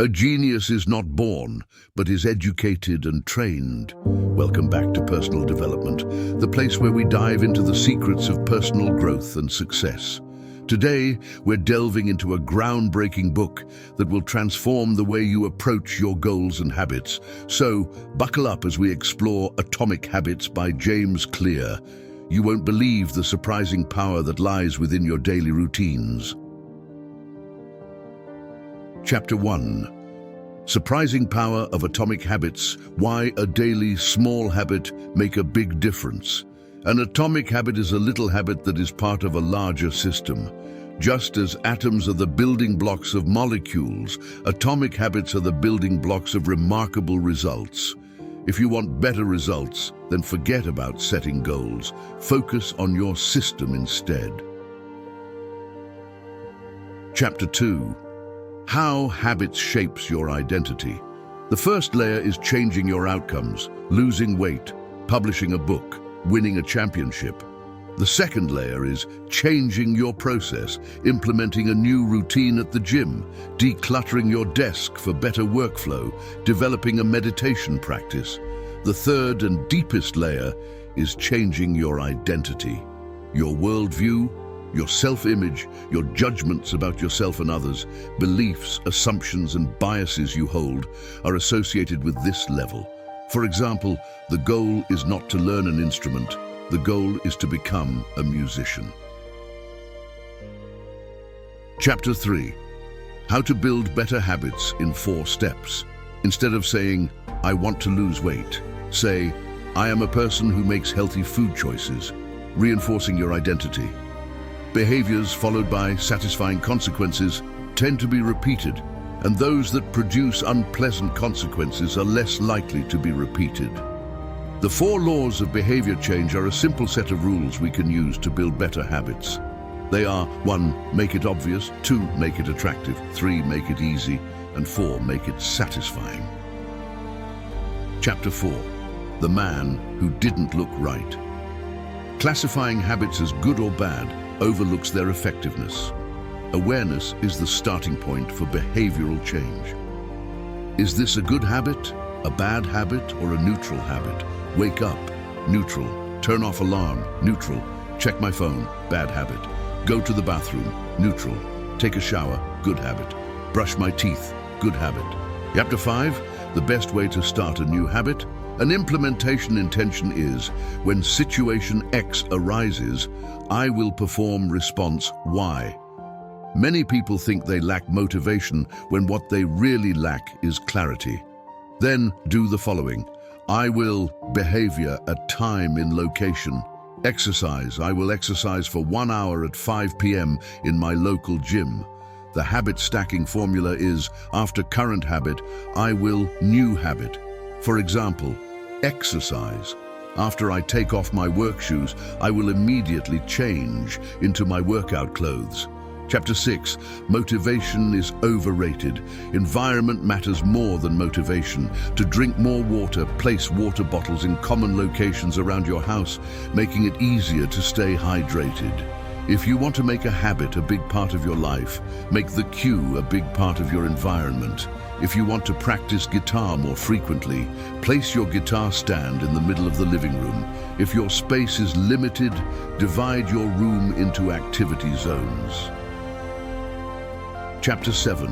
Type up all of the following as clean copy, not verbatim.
A genius is not born, but is educated and trained. Welcome back to Personal Development, the place where we dive into the secrets of personal growth and success. Today, we're delving into a groundbreaking book that will transform the way you approach your goals and habits. So, buckle up as we explore Atomic Habits by James Clear. You won't believe the surprising power that lies within your daily routines. Chapter 1. Surprising Power of Atomic Habits, Why a Daily Small Habit Make a Big Difference. An atomic habit is a little habit that is part of a larger system. Just as atoms are the building blocks of molecules, atomic habits are the building blocks of remarkable results. If you want better results, then forget about setting goals. Focus on your system instead. Chapter 2. How habits shapes your identity. The first layer is changing your outcomes, losing weight, publishing a book, winning a championship. The second layer is changing your process, implementing a new routine at the gym, decluttering your desk for better workflow, developing a meditation practice. The third and deepest layer is changing your identity, your worldview, your self-image, your judgments about yourself and others, beliefs, assumptions, and biases you hold are associated with this level. For example, the goal is not to learn an instrument. The goal is to become a musician. Chapter 3. How to build better habits in 4 steps. Instead of saying, I want to lose weight, say, I am a person who makes healthy food choices, reinforcing your identity. Behaviors followed by satisfying consequences tend to be repeated, and those that produce unpleasant consequences are less likely to be repeated. The 4 laws of behavior change are a simple set of rules we can use to build better habits. They are 1. Make it obvious, 2. Make it attractive, 3. Make it easy, and 4. Make it satisfying. Chapter 4. The Man Who Didn't Look Right. Classifying habits as good or bad overlooks their effectiveness. Awareness is the starting point for behavioral change. Is this a good habit, a bad habit, or a neutral habit? Wake up, neutral. Turn off alarm, neutral. Check my phone, bad habit. Go to the bathroom, neutral. Take a shower, good habit. Brush my teeth, good habit. Chapter 5, the best way to start a new habit. An implementation intention is, when situation X arises, I will perform response Y. Many people think they lack motivation when what they really lack is clarity. Then do the following. I will behavior at time in location. Exercise. I will exercise for 1 hour at 5 p.m. in my local gym. The habit stacking formula is, after current habit, I will new habit. For example, exercise. After I take off my work shoes, I will immediately change into my workout clothes. Chapter 6. Motivation is overrated. Environment matters more than motivation. To drink more water, place water bottles in common locations around your house, making it easier to stay hydrated. If you want to make a habit a big part of your life, make the cue a big part of your environment. If you want to practice guitar more frequently, place your guitar stand in the middle of the living room. If your space is limited, divide your room into activity zones. Chapter 7.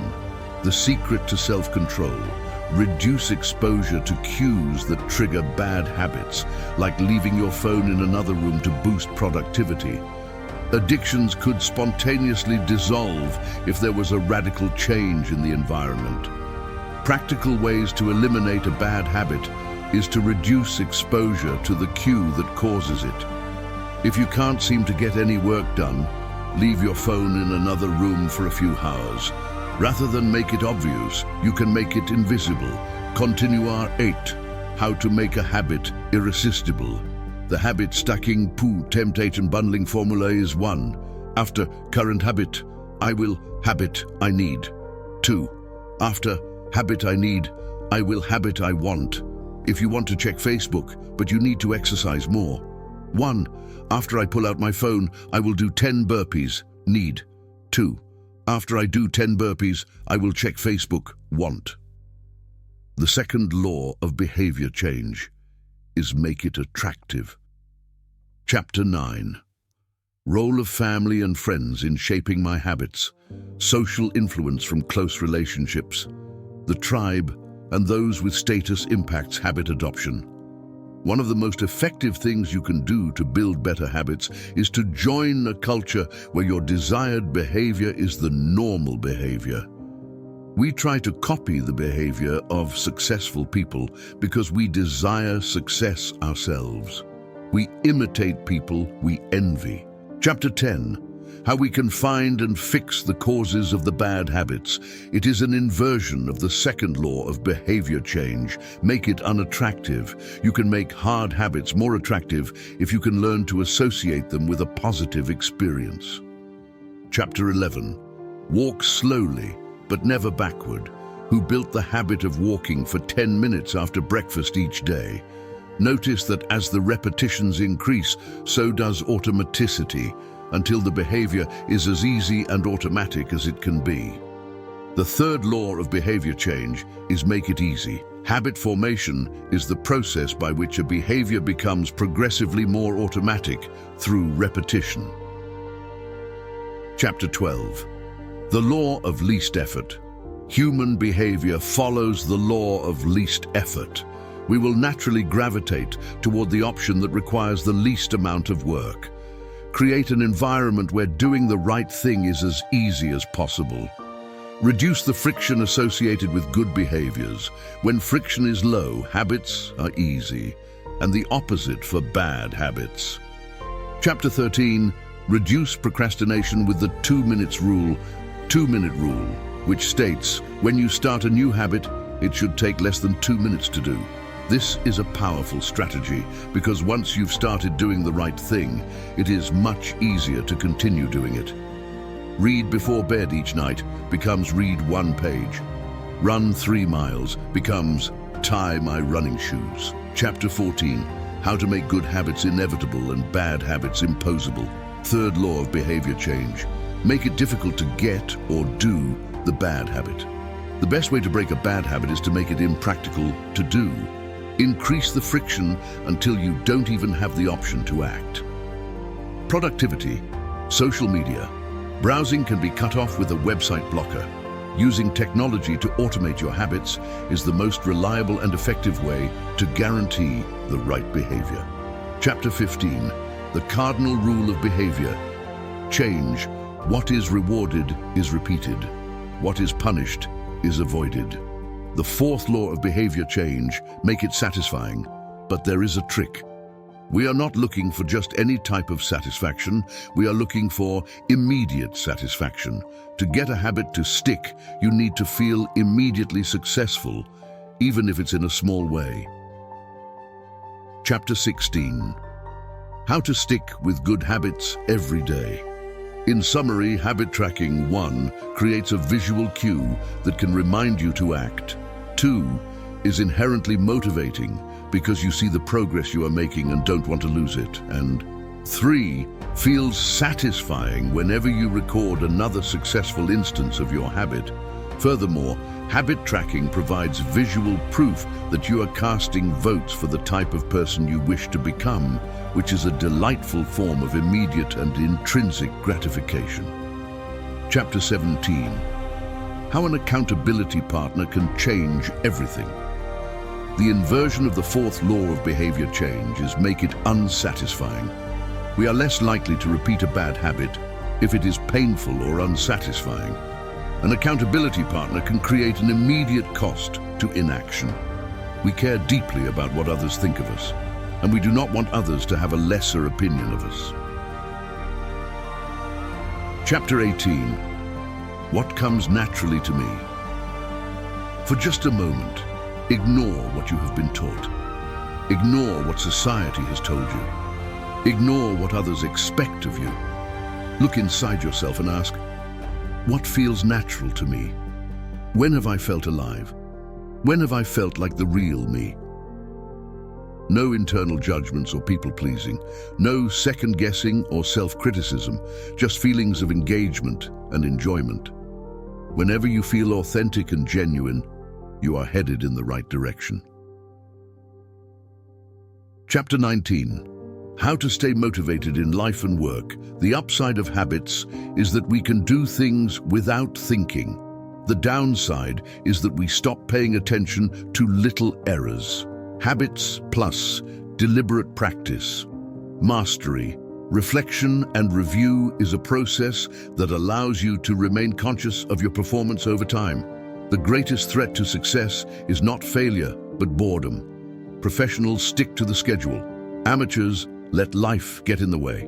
The Secret to Self-Control. Reduce exposure to cues that trigger bad habits, like leaving your phone in another room to boost productivity. Addictions could spontaneously dissolve if there was a radical change in the environment. Practical ways to eliminate a bad habit is to reduce exposure to the cue that causes it. If you can't seem to get any work done, leave your phone in another room for a few hours. Rather than make it obvious, you can make it invisible. Continuar 8. How to make a habit irresistible. The habit stacking, temptate and bundling formula is 1. After current habit, I will habit I need. 2. After habit I need, I will habit I want. If you want to check Facebook, but you need to exercise more. 1. After I pull out my phone, I will do 10 burpees. Need. 2. After I do 10 burpees, I will check Facebook. Want. The second law of behavior change is make it attractive. Chapter 9. Role of family and friends in shaping my habits, social influence from close relationships, the tribe, and those with status impacts habit adoption. One of the most effective things you can do to build better habits is to join a culture where your desired behavior is the normal behavior. We try to copy the behavior of successful people because we desire success ourselves. We imitate people we envy. Chapter 10. How we can find and fix the causes of the bad habits. It is an inversion of the second law of behavior change. Make it unattractive. You can make hard habits more attractive if you can learn to associate them with a positive experience. Chapter 11. Walk slowly, but never backward. Who built the habit of walking for 10 minutes after breakfast each day? Notice that as the repetitions increase, so does automaticity, until the behavior is as easy and automatic as it can be. The third law of behavior change is make it easy. Habit formation is the process by which a behavior becomes progressively more automatic through repetition. Chapter 12. The law of least effort. Human behavior follows the law of least effort. We will naturally gravitate toward the option that requires the least amount of work. Create an environment where doing the right thing is as easy as possible. Reduce the friction associated with good behaviors. When friction is low, habits are easy, and the opposite for bad habits. Chapter 13. Reduce procrastination with the 2 minutes rule. 2-minute rule, which states, when you start a new habit, it should take less than 2 minutes to do. This is a powerful strategy because once you've started doing the right thing, it is much easier to continue doing it. Read before bed each night becomes read 1 page. Run 3 miles becomes tie my running shoes. Chapter 14. How to make good habits inevitable and bad habits imposable. Third law of behavior change. Make it difficult to get or do the bad habit. The best way to break a bad habit is to make it impractical to do. Increase the friction until you don't even have the option to act. Productivity. Social media. Browsing can be cut off with a website blocker. Using technology to automate your habits is the most reliable and effective way to guarantee the right behavior. Chapter 15. The cardinal rule of behavior change. What is rewarded is repeated. What is punished is avoided. The fourth law of behavior change, make it satisfying, but there is a trick. We are not looking for just any type of satisfaction, we are looking for immediate satisfaction. To get a habit to stick, you need to feel immediately successful, even if it's in a small way. Chapter 16. How to stick with good habits every day. In summary, habit tracking 1 creates a visual cue that can remind you to act. 2 is inherently motivating because you see the progress you are making and don't want to lose it. And 3 feels satisfying whenever you record another successful instance of your habit. Furthermore, habit tracking provides visual proof that you are casting votes for the type of person you wish to become, which is a delightful form of immediate and intrinsic gratification. Chapter 17. How an accountability partner can change everything. The inversion of the fourth law of behavior change is make it unsatisfying. We are less likely to repeat a bad habit if it is painful or unsatisfying. An accountability partner can create an immediate cost to inaction. We care deeply about what others think of us, and we do not want others to have a lesser opinion of us. Chapter 18. What comes naturally to me? For just a moment, ignore what you have been taught. Ignore what society has told you. Ignore what others expect of you. Look inside yourself and ask, what feels natural to me? When have I felt alive? When have I felt like the real me? No internal judgments or people-pleasing, no second-guessing or self-criticism, just feelings of engagement and enjoyment. Whenever you feel authentic and genuine, you are headed in the right direction. Chapter 19. How to stay motivated in life and work. The upside of habits is that we can do things without thinking. The downside is that we stop paying attention to little errors. Habits plus deliberate practice. Mastery. Reflection and review is a process that allows you to remain conscious of your performance over time. The greatest threat to success is not failure, but boredom. Professionals stick to the schedule. Amateurs let life get in the way.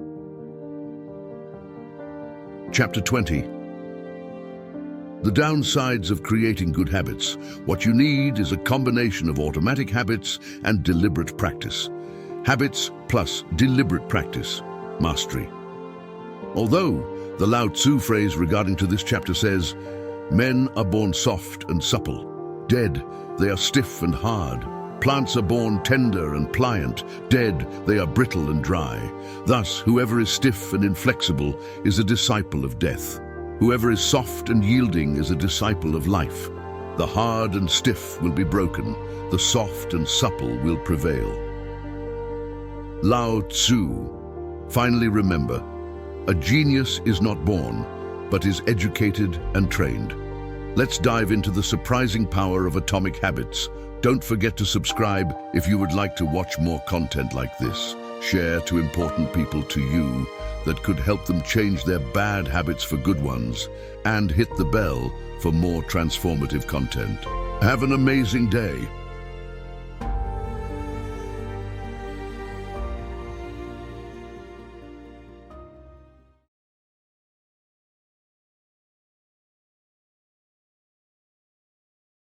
Chapter 20. The downsides of creating good habits. What you need is a combination of automatic habits and deliberate practice. Habits plus deliberate practice. Mastery. Although the Lao Tzu phrase regarding to this chapter says, "Men are born soft and supple. Dead, they are stiff and hard. Plants are born tender and pliant. Dead, they are brittle and dry. Thus, whoever is stiff and inflexible is a disciple of death. Whoever is soft and yielding is a disciple of life. The hard and stiff will be broken. The soft and supple will prevail." Lao Tzu. Finally, remember, a genius is not born, but is educated and trained. Let's dive into the surprising power of atomic habits. Don't forget to subscribe if you would like to watch more content like this. Share to important people to you that could help them change their bad habits for good ones, and hit the bell for more transformative content. Have an amazing day.